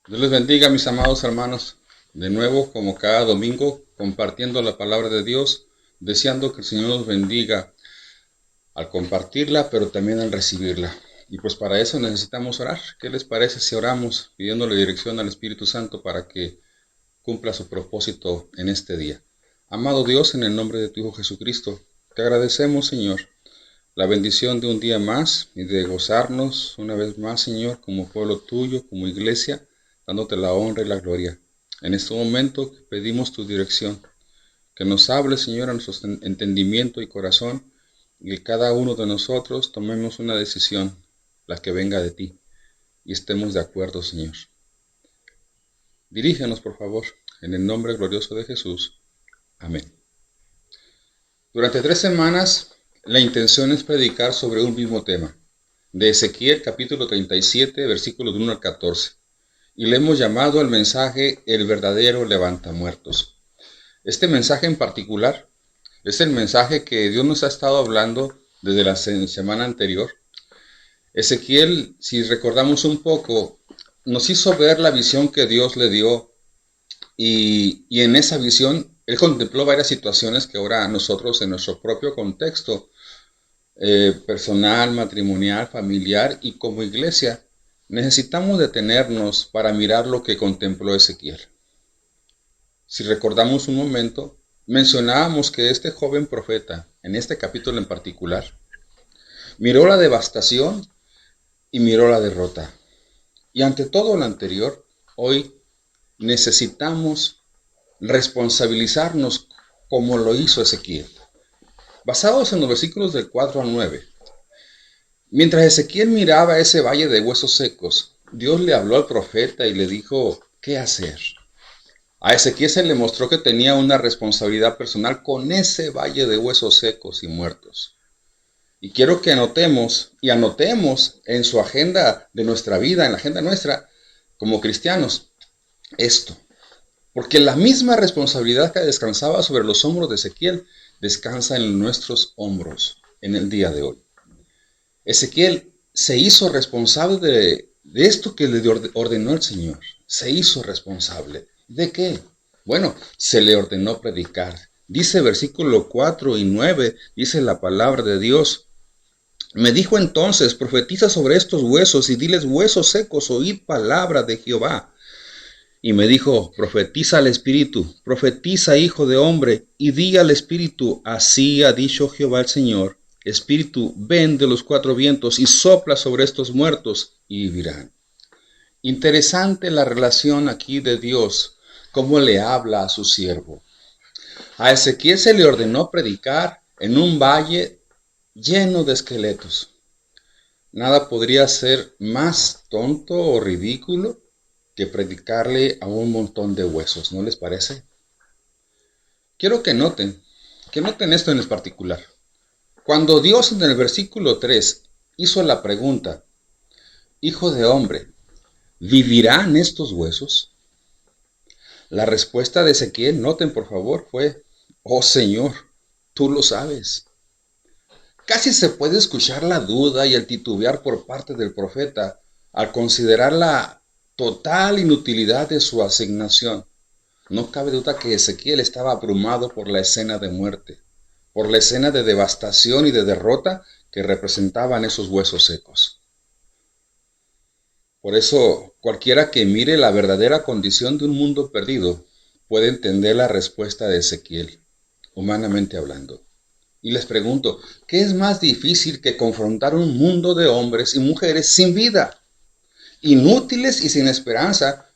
Dios les bendiga, mis amados hermanos. De nuevo, como cada domingo, compartiendo la palabra de Dios, deseando que el Señor nos bendiga al compartirla, pero también al recibirla. Y pues para eso necesitamos orar. ¿Qué les parece si oramos pidiéndole dirección al Espíritu Santo para que cumpla su propósito en este día? Amado Dios, en el nombre de tu Hijo Jesucristo, te agradecemos, Señor, la bendición de un día más y de gozarnos una vez más, Señor, como pueblo tuyo, como iglesia, dándote la honra y la gloria. En este momento pedimos tu dirección, que nos hables, Señor, a nuestro entendimiento y corazón, y que cada uno de nosotros tomemos una decisión, la que venga de ti, y estemos de acuerdo, Señor. Dirígenos, por favor, en el nombre glorioso de Jesús. Amén. Durante 3 semanas, la intención es predicar sobre un mismo tema, de Ezequiel capítulo 37, versículos de 1 al 14, y le hemos llamado al mensaje el verdadero levantamuertos. Este mensaje en particular es el mensaje que Dios nos ha estado hablando desde la semana anterior. Ezequiel, si recordamos un poco, nos hizo ver la visión que Dios le dio y en esa visión él contempló varias situaciones que ahora nosotros en nuestro propio contexto personal, matrimonial, familiar y como iglesia necesitamos detenernos para mirar lo que contempló Ezequiel. Si recordamos un momento, mencionábamos que este joven profeta, en este capítulo en particular, miró la devastación y miró la derrota. Y ante todo lo anterior, hoy necesitamos responsabilizarnos como lo hizo Ezequiel. Basados en los versículos del 4 al 9. Mientras Ezequiel miraba ese valle de huesos secos, Dios le habló al profeta y le dijo, ¿qué hacer? A Ezequiel se le mostró que tenía una responsabilidad personal con ese valle de huesos secos y muertos. Y quiero que anotemos en su agenda de nuestra vida, en la agenda nuestra, como cristianos, esto. Porque la misma responsabilidad que descansaba sobre los hombros de Ezequiel, descansa en nuestros hombros en el día de hoy. Ezequiel se hizo responsable de esto que le ordenó el Señor. Se hizo responsable. ¿De qué? Bueno, se le ordenó predicar. Dice versículo 4 y 9, dice la palabra de Dios. Me dijo entonces, profetiza sobre estos huesos y diles, huesos secos, oíd palabra de Jehová. Y me dijo, profetiza al Espíritu, profetiza, hijo de hombre, y di al Espíritu, así ha dicho Jehová el Señor. Espíritu, ven de los 4 vientos y sopla sobre estos muertos y vivirán. Interesante la relación aquí de Dios, cómo le habla a su siervo. A Ezequiel se le ordenó predicar en un valle lleno de esqueletos. Nada podría ser más tonto o ridículo que predicarle a un montón de huesos, ¿no les parece? Quiero que noten esto en particular. Cuando Dios en el versículo 3 hizo la pregunta, Hijo de hombre, ¿vivirán estos huesos? La respuesta de Ezequiel, noten por favor, fue, oh Señor, tú lo sabes. Casi se puede escuchar la duda y el titubear por parte del profeta al considerar la total inutilidad de su asignación. No cabe duda que Ezequiel estaba abrumado por la escena de muerte, por la escena de devastación y de derrota que representaban esos huesos secos. Por eso, cualquiera que mire la verdadera condición de un mundo perdido puede entender la respuesta de Ezequiel, humanamente hablando. Y les pregunto, ¿qué es más difícil que confrontar un mundo de hombres y mujeres sin vida, inútiles y sin esperanza,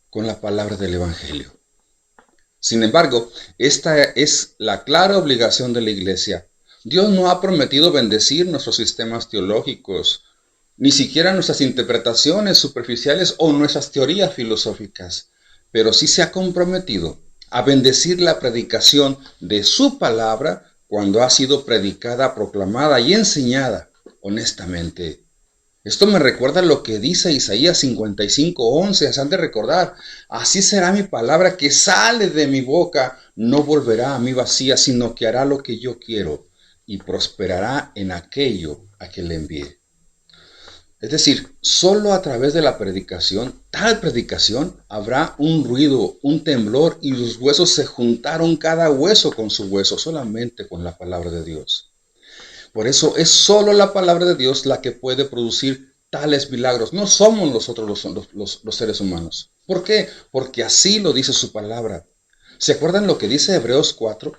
con la palabra del Evangelio? Sin embargo, esta es la clara obligación de la Iglesia. Dios no ha prometido bendecir nuestros sistemas teológicos, ni siquiera nuestras interpretaciones superficiales o nuestras teorías filosóficas, pero sí se ha comprometido a bendecir la predicación de su palabra cuando ha sido predicada, proclamada y enseñada honestamente. Esto me recuerda lo que dice Isaías 55:11, se han de recordar, así será mi palabra que sale de mi boca, no volverá a mí vacía, sino que hará lo que yo quiero y prosperará en aquello a que le envié. Es decir, solo a través de la predicación, tal predicación, habrá un ruido, un temblor y los huesos se juntaron cada hueso con su hueso, solamente con la palabra de Dios. Por eso es solo la palabra de Dios la que puede producir tales milagros. No somos nosotros los seres humanos. ¿Por qué? Porque así lo dice su palabra. ¿Se acuerdan lo que dice Hebreos 4?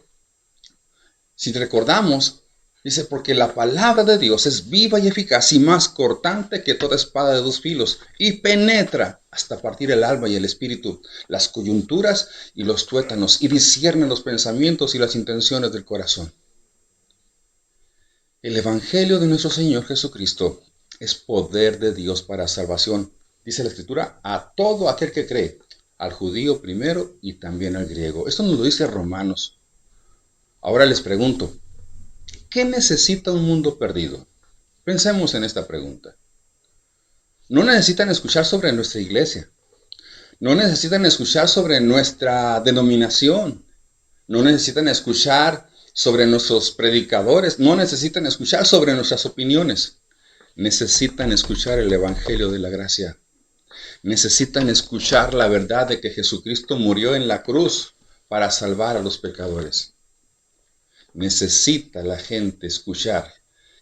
Si recordamos, dice, porque la palabra de Dios es viva y eficaz y más cortante que toda espada de 2 filos y penetra hasta partir el alma y el espíritu, las coyunturas y los tuétanos y discierne los pensamientos y las intenciones del corazón. El Evangelio de nuestro Señor Jesucristo es poder de Dios para salvación. Dice la Escritura, a todo aquel que cree, al judío primero y también al griego. Esto nos lo dice Romanos. Ahora les pregunto, ¿qué necesita un mundo perdido? Pensemos en esta pregunta. No necesitan escuchar sobre nuestra iglesia. No necesitan escuchar sobre nuestra denominación. No necesitan escuchar sobre nuestros predicadores. No necesitan escuchar sobre nuestras opiniones. Necesitan escuchar el Evangelio de la gracia. Necesitan escuchar la verdad de que Jesucristo murió en la cruz para salvar a los pecadores. Necesita la gente escuchar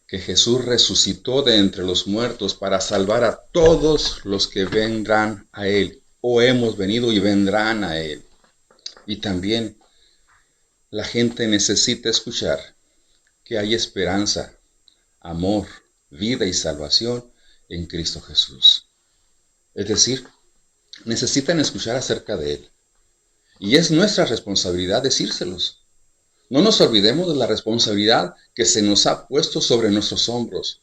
que Jesús resucitó de entre los muertos para salvar a todos los que vendrán a Él, o hemos venido y vendrán a Él. Y también la gente necesita escuchar que hay esperanza, amor, vida y salvación en Cristo Jesús. Es decir, necesitan escuchar acerca de Él. Y es nuestra responsabilidad decírselos. No nos olvidemos de la responsabilidad que se nos ha puesto sobre nuestros hombros.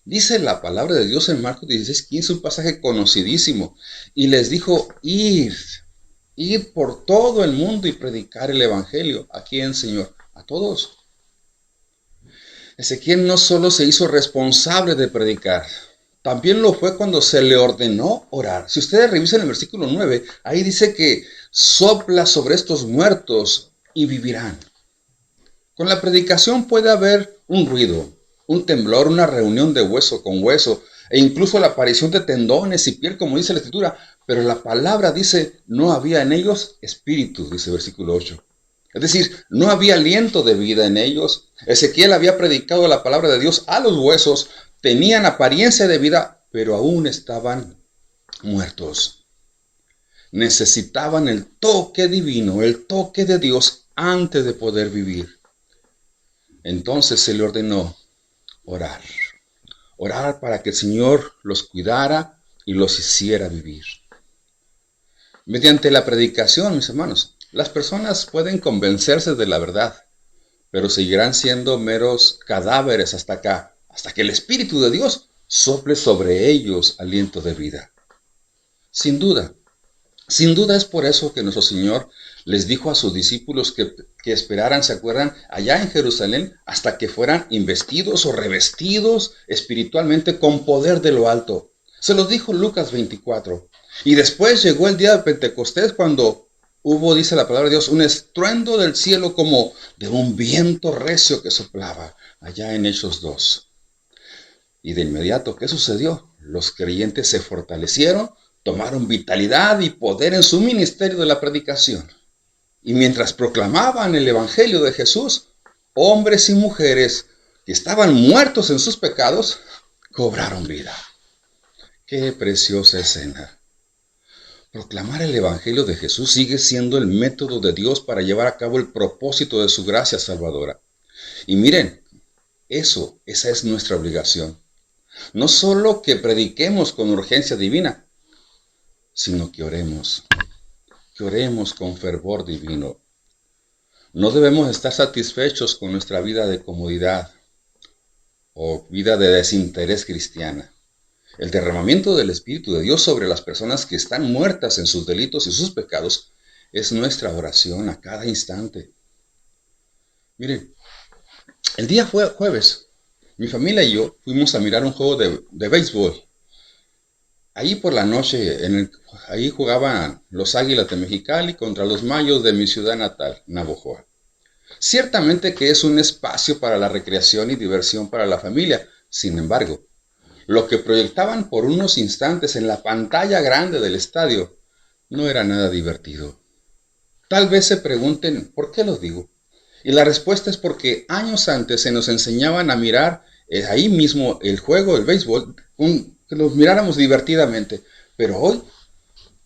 Dice la palabra de Dios en Marcos 16:15, un pasaje conocidísimo. Y les dijo, id por todo el mundo y predicar el Evangelio. ¿A quién, Señor? A todos. Ezequiel no solo se hizo responsable de predicar, también lo fue cuando se le ordenó orar. Si ustedes revisan el versículo 9, ahí dice que sopla sobre estos muertos y vivirán. Con la predicación puede haber un ruido, un temblor, una reunión de hueso con hueso, e incluso la aparición de tendones y piel, como dice la Escritura, pero la palabra dice, no había en ellos espíritu, dice el versículo 8. Es decir, no había aliento de vida en ellos. Ezequiel había predicado la palabra de Dios a los huesos, tenían apariencia de vida, pero aún estaban muertos. Necesitaban el toque divino, el toque de Dios antes de poder vivir. Entonces se le ordenó orar. Orar para que el Señor los cuidara y los hiciera vivir. Mediante la predicación, mis hermanos, las personas pueden convencerse de la verdad, pero seguirán siendo meros cadáveres hasta que el Espíritu de Dios sople sobre ellos aliento de vida. Sin duda es por eso que nuestro Señor les dijo a sus discípulos que esperaran, ¿se acuerdan? Allá en Jerusalén, hasta que fueran investidos o revestidos espiritualmente con poder de lo alto. Se los dijo Lucas 24. Y después llegó el día de Pentecostés cuando hubo, dice la palabra de Dios, un estruendo del cielo como de un viento recio que soplaba, allá en Hechos 2. Y de inmediato, ¿qué sucedió? Los creyentes se fortalecieron, tomaron vitalidad y poder en su ministerio de la predicación. Y mientras proclamaban el Evangelio de Jesús, hombres y mujeres que estaban muertos en sus pecados, cobraron vida. ¡Qué preciosa escena! Proclamar el Evangelio de Jesús sigue siendo el método de Dios para llevar a cabo el propósito de su gracia salvadora. Y miren, esa es nuestra obligación. No solo que prediquemos con urgencia divina, sino que oremos con fervor divino. No debemos estar satisfechos con nuestra vida de comodidad o vida de desinterés cristiana. El derramamiento del Espíritu de Dios sobre las personas que están muertas en sus delitos y sus pecados es nuestra oración a cada instante. Miren, el día jueves, mi familia y yo fuimos a mirar un juego de béisbol. Ahí por la noche, ahí jugaban los Águilas de Mexicali contra los Mayos de mi ciudad natal, Navojoa. Ciertamente que es un espacio para la recreación y diversión para la familia. Sin embargo, lo que proyectaban por unos instantes en la pantalla grande del estadio no era nada divertido. Tal vez se pregunten, ¿por qué lo digo? Y la respuesta es porque años antes se nos enseñaban a mirar ahí mismo el juego del béisbol, que los miráramos divertidamente. Pero hoy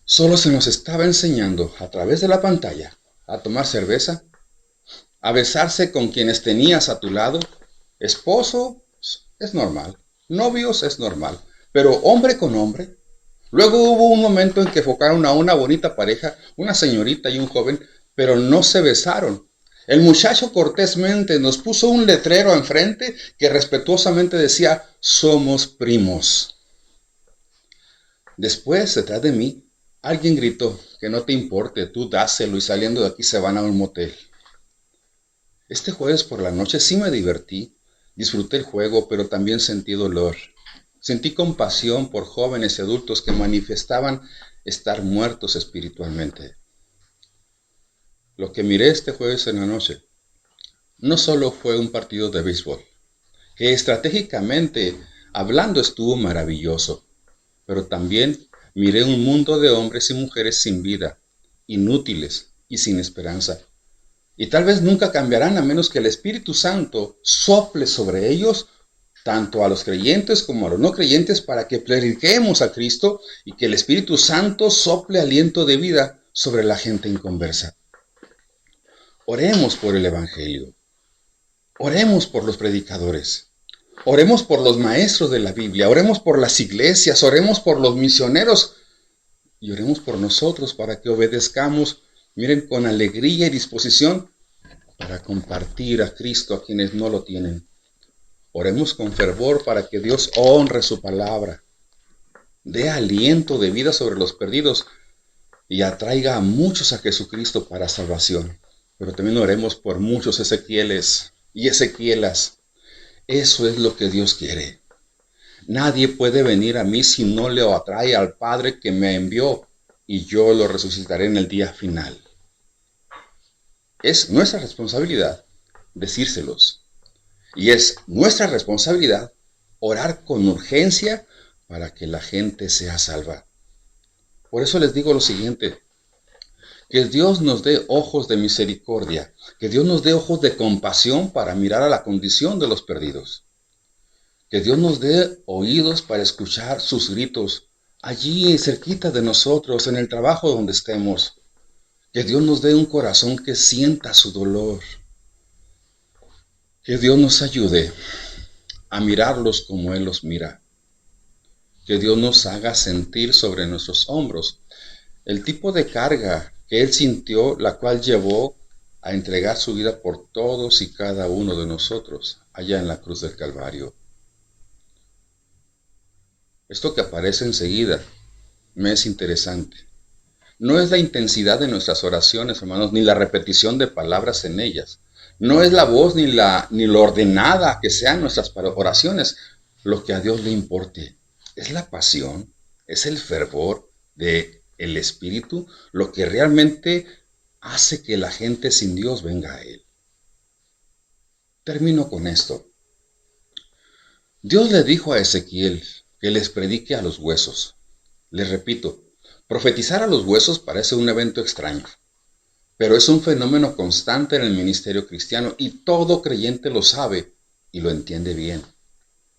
solo se nos estaba enseñando a través de la pantalla a tomar cerveza, a besarse con quienes tenías a tu lado. Esposo es normal, novios es normal, pero hombre con hombre. Luego hubo un momento en que enfocaron a una bonita pareja, una señorita y un joven, pero no se besaron. El muchacho cortésmente nos puso un letrero enfrente que respetuosamente decía, somos primos. Después, detrás de mí, alguien gritó, que no te importe, tú dáselo, y saliendo de aquí se van a un motel. Este jueves por la noche sí me divertí, disfruté el juego, pero también sentí dolor. Sentí compasión por jóvenes y adultos que manifestaban estar muertos espiritualmente. Lo que miré este jueves en la noche no solo fue un partido de béisbol, que estratégicamente hablando estuvo maravilloso, pero también miré un mundo de hombres y mujeres sin vida, inútiles y sin esperanza. Y tal vez nunca cambiarán a menos que el Espíritu Santo sople sobre ellos, tanto a los creyentes como a los no creyentes, para que prediquemos a Cristo y que el Espíritu Santo sople aliento de vida sobre la gente inconversa. Oremos por el Evangelio. Oremos por los predicadores. Oremos por los maestros de la Biblia. Oremos por las iglesias. Oremos por los misioneros. Y oremos por nosotros para que obedezcamos, miren, con alegría y disposición para compartir a Cristo a quienes no lo tienen. Oremos con fervor para que Dios honre su palabra, dé aliento de vida sobre los perdidos y atraiga a muchos a Jesucristo para salvación. Pero también oremos por muchos Ezequieles y Ezequielas. Eso es lo que Dios quiere. Nadie puede venir a mí si no le atrae al Padre que me envió, y yo lo resucitaré en el día final. Es nuestra responsabilidad decírselos. Y es nuestra responsabilidad orar con urgencia para que la gente sea salva. Por eso les digo lo siguiente: que Dios nos dé ojos de misericordia, que Dios nos dé ojos de compasión para mirar a la condición de los perdidos. Que Dios nos dé oídos para escuchar sus gritos allí cerquita de nosotros, en el trabajo donde estemos. Que Dios nos dé un corazón que sienta su dolor. Que Dios nos ayude a mirarlos como Él los mira. Que Dios nos haga sentir sobre nuestros hombros el tipo de carga que Él sintió, la cual llevó a entregar su vida por todos y cada uno de nosotros allá en la cruz del Calvario. Esto que aparece enseguida me es interesante. No es la intensidad de nuestras oraciones, hermanos, ni la repetición de palabras en ellas. No es la voz ni lo ordenada que sean nuestras oraciones lo que a Dios le importe. Es la pasión, es el fervor del Espíritu lo que realmente hace que la gente sin Dios venga a Él. Termino con esto. Dios le dijo a Ezequiel que les predique a los huesos. Les repito, profetizar a los huesos parece un evento extraño, pero es un fenómeno constante en el ministerio cristiano y todo creyente lo sabe y lo entiende bien.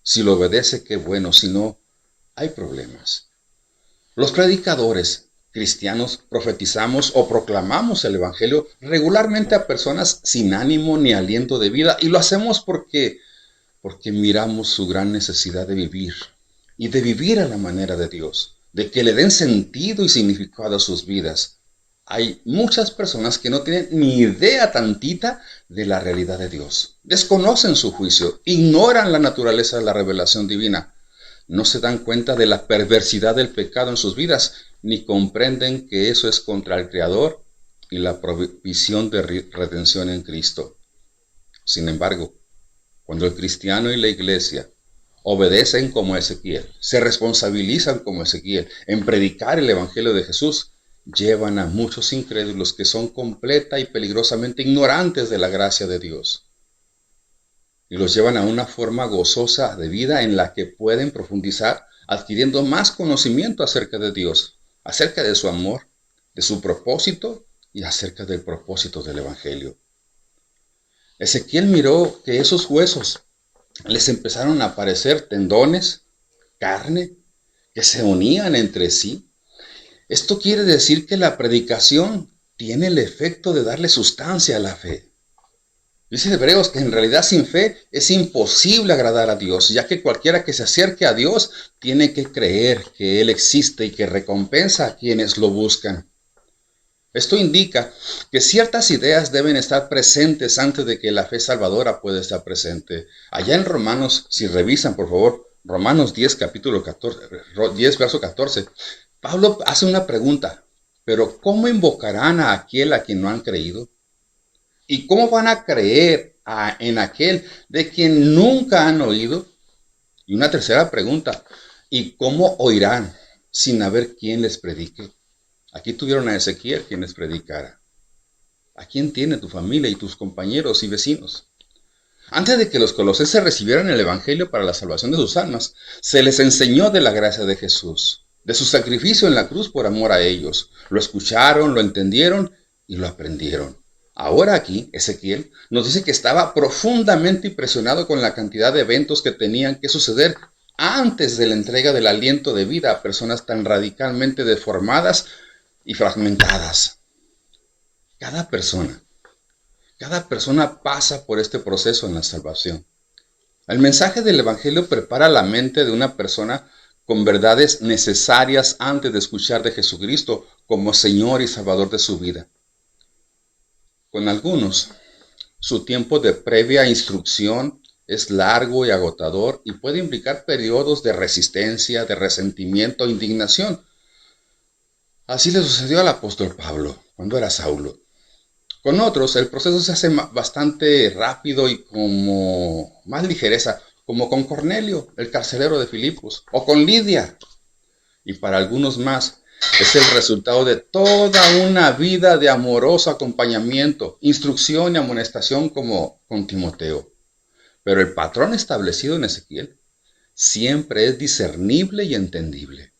Si lo obedece, qué bueno, si no, hay problemas. Los predicadores cristianos profetizamos o proclamamos el Evangelio regularmente a personas sin ánimo ni aliento de vida, y lo hacemos porque miramos su gran necesidad de vivir y de vivir a la manera de Dios, de que le den sentido y significado a sus vidas. Hay muchas personas que no tienen ni idea tantita de la realidad de Dios. Desconocen su juicio, ignoran la naturaleza de la revelación divina. No se dan cuenta de la perversidad del pecado en sus vidas, ni comprenden que eso es contra el Creador y la provisión de redención en Cristo. Sin embargo, cuando el cristiano y la iglesia obedecen como Ezequiel, se responsabilizan como Ezequiel en predicar el Evangelio de Jesús, llevan a muchos incrédulos que son completa y peligrosamente ignorantes de la gracia de Dios. y los llevan a una forma gozosa de vida en la que pueden profundizar adquiriendo más conocimiento acerca de Dios, acerca de su amor, de su propósito y acerca del propósito del Evangelio. Ezequiel miró que esos huesos les empezaron a aparecer tendones, carne, que se unían entre sí. Esto quiere decir que la predicación tiene el efecto de darle sustancia a la fe. Dice Hebreos que en realidad sin fe es imposible agradar a Dios, ya que cualquiera que se acerque a Dios tiene que creer que Él existe y que recompensa a quienes lo buscan. Esto indica que ciertas ideas deben estar presentes antes de que la fe salvadora pueda estar presente. Allá en Romanos, si revisan por favor, Romanos 10, capítulo 14, 10, verso 14, Pablo hace una pregunta, pero ¿cómo invocarán a aquel a quien no han creído? ¿Y cómo van a creer en aquel de quien nunca han oído? Y una tercera pregunta, ¿y cómo oirán sin haber quien les predique? Aquí tuvieron a Ezequiel quien les predicara. ¿A quién tiene tu familia y tus compañeros y vecinos? Antes de que los colosenses recibieran el Evangelio para la salvación de sus almas, se les enseñó de la gracia de Jesús, de su sacrificio en la cruz por amor a ellos. Lo escucharon, lo entendieron y lo aprendieron. Ahora aquí, Ezequiel nos dice que estaba profundamente impresionado con la cantidad de eventos que tenían que suceder antes de la entrega del aliento de vida a personas tan radicalmente deformadas y fragmentadas. Cada persona pasa por este proceso en la salvación. El mensaje del Evangelio prepara la mente de una persona con verdades necesarias antes de escuchar de Jesucristo como Señor y Salvador de su vida. Con algunos, su tiempo de previa instrucción es largo y agotador y puede implicar periodos de resistencia, de resentimiento e indignación. Así le sucedió al apóstol Pablo cuando era Saulo. Con otros, el proceso se hace bastante rápido y como más ligereza, como con Cornelio, el carcelero de Filipos, o con Lidia. Y para algunos más, es el resultado de toda una vida de amoroso acompañamiento, instrucción y amonestación como con Timoteo. Pero el patrón establecido en Ezequiel siempre es discernible y entendible.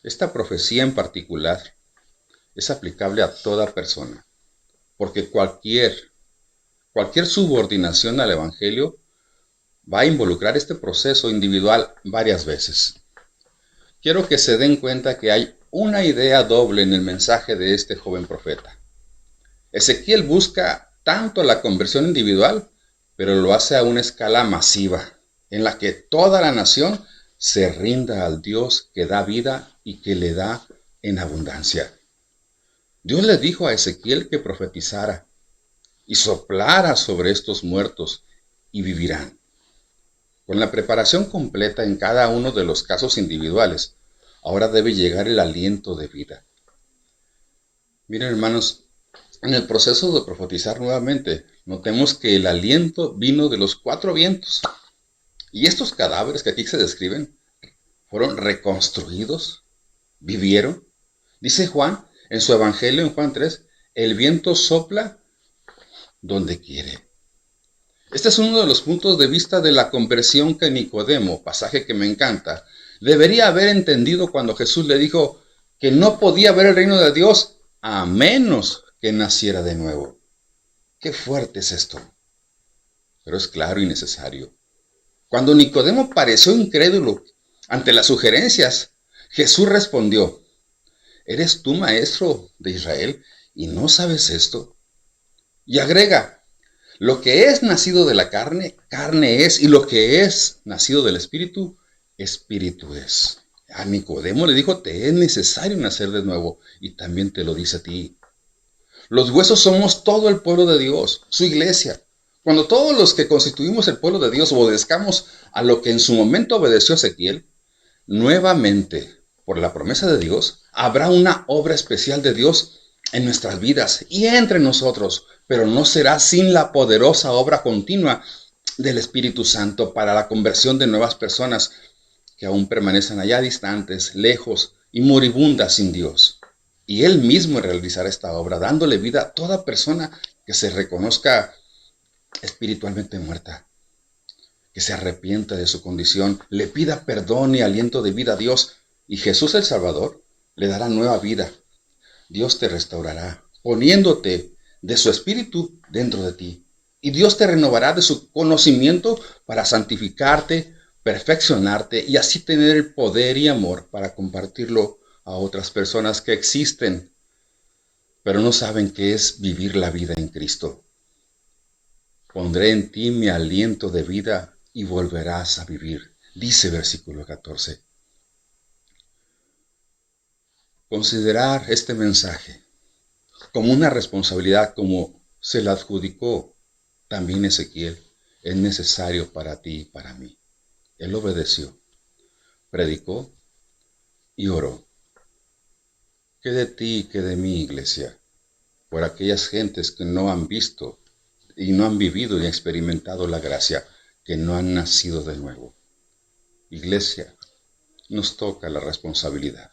Esta profecía en particular es aplicable a toda persona, porque cualquier subordinación al Evangelio va a involucrar este proceso individual varias veces. Quiero que se den cuenta que hay una idea doble en el mensaje de este joven profeta. Ezequiel busca tanto la conversión individual, pero lo hace a una escala masiva, en la que toda la nación se rinda al Dios que da vida y que le da en abundancia. Dios le dijo a Ezequiel que profetizara y soplara sobre estos muertos y vivirán. Con la preparación completa en cada uno de los casos individuales, ahora debe llegar el aliento de vida. Miren, hermanos, en el proceso de profetizar nuevamente, notemos que el aliento vino de los 4 vientos. Y estos cadáveres que aquí se describen fueron reconstruidos, vivieron. Dice Juan en su evangelio, en Juan 3, el viento sopla donde quiere. Este es uno de los puntos de vista de la conversión que Nicodemo, pasaje que me encanta, debería haber entendido cuando Jesús le dijo que no podía ver el reino de Dios a menos que naciera de nuevo. Qué fuerte es esto, pero es claro y necesario. Cuando Nicodemo pareció incrédulo ante las sugerencias, Jesús respondió: ¿eres tú maestro de Israel y no sabes esto? Y agrega: lo que es nacido de la carne, carne es, y lo que es nacido del Espíritu, Espíritu es. A Nicodemo le dijo: te es necesario nacer de nuevo, y también te lo dice a ti. Los huesos somos todo el pueblo de Dios, su iglesia. Cuando todos los que constituimos el pueblo de Dios obedezcamos a lo que en su momento obedeció Ezequiel, nuevamente, por la promesa de Dios, habrá una obra especial de Dios en nuestras vidas y entre nosotros, pero no será sin la poderosa obra continua del Espíritu Santo para la conversión de nuevas personas que aún permanecen allá distantes, lejos y moribundas sin Dios. Y Él mismo realizará esta obra, dándole vida a toda persona que se reconozca espiritualmente muerta, que se arrepienta de su condición, le pida perdón y aliento de vida a Dios, y Jesús el Salvador le dará nueva vida. Dios te restaurará, poniéndote de su espíritu dentro de ti. Y Dios te renovará de su conocimiento para santificarte, perfeccionarte y así tener el poder y amor para compartirlo a otras personas que existen, pero no saben qué es vivir la vida en Cristo. Pondré en ti mi aliento de vida y volverás a vivir, dice versículo 14. Considerar este mensaje como una responsabilidad, como se la adjudicó también Ezequiel, es necesario para ti y para mí. Él obedeció, predicó y oró. ¿Qué de ti y qué de mí, iglesia? Por aquellas gentes que no han visto y no han vivido y experimentado la gracia, que no han nacido de nuevo. Iglesia, nos toca la responsabilidad.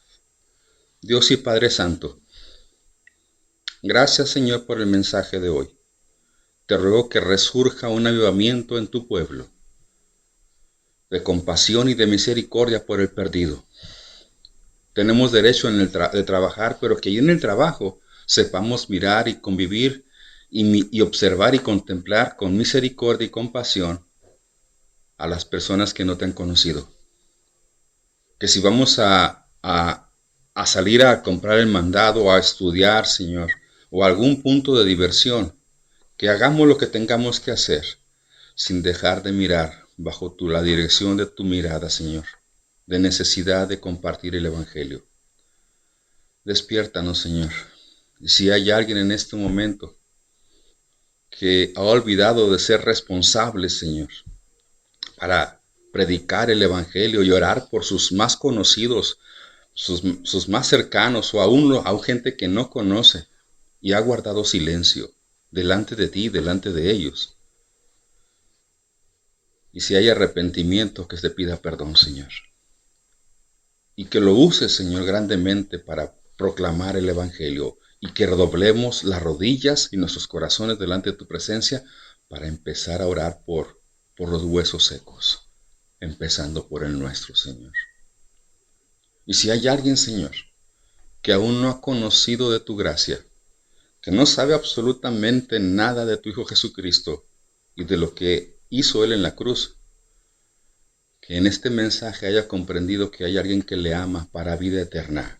Dios y Padre Santo, gracias Señor por el mensaje de hoy. Te ruego que resurja un avivamiento en tu pueblo, de compasión y de misericordia por el perdido. Tenemos derecho de trabajar, pero que en el trabajo sepamos mirar y convivir y observar y contemplar con misericordia y compasión a las personas que no te han conocido. Que si vamos a salir a comprar el mandado o a estudiar, Señor, o a algún punto de diversión, que hagamos lo que tengamos que hacer, sin dejar de mirar bajo la dirección de tu mirada, Señor, de necesidad de compartir el Evangelio. Despiértanos, Señor. Y si hay alguien en este momento que ha olvidado de ser responsable, Señor, para predicar el Evangelio y orar por sus más conocidos, sus más cercanos o aún gente que no conoce y ha guardado silencio delante de ti, delante de ellos. Y si hay arrepentimiento, que se pida perdón, Señor. Y que lo uses, Señor, grandemente para proclamar el Evangelio y que redoblemos las rodillas y nuestros corazones delante de tu presencia para empezar a orar por los huesos secos, empezando por el nuestro, Señor. Y si hay alguien, Señor, que aún no ha conocido de tu gracia, que no sabe absolutamente nada de tu Hijo Jesucristo y de lo que hizo Él en la cruz, que en este mensaje haya comprendido que hay alguien que le ama para vida eterna.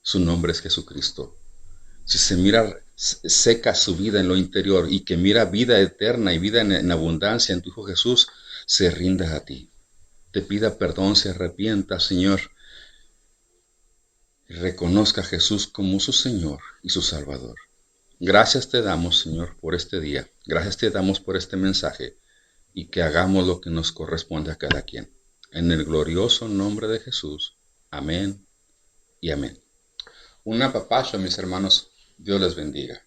Su nombre es Jesucristo. Si se mira seca su vida en lo interior y que mira vida eterna y vida en abundancia en tu Hijo Jesús, se rinda a ti. Te pida perdón, se arrepienta, Señor, y reconozca a Jesús como su Señor y su Salvador. Gracias te damos, Señor, por este día. Gracias te damos por este mensaje y que hagamos lo que nos corresponde a cada quien. En el glorioso nombre de Jesús. Amén y amén. Un apapacho, mis hermanos. Dios les bendiga.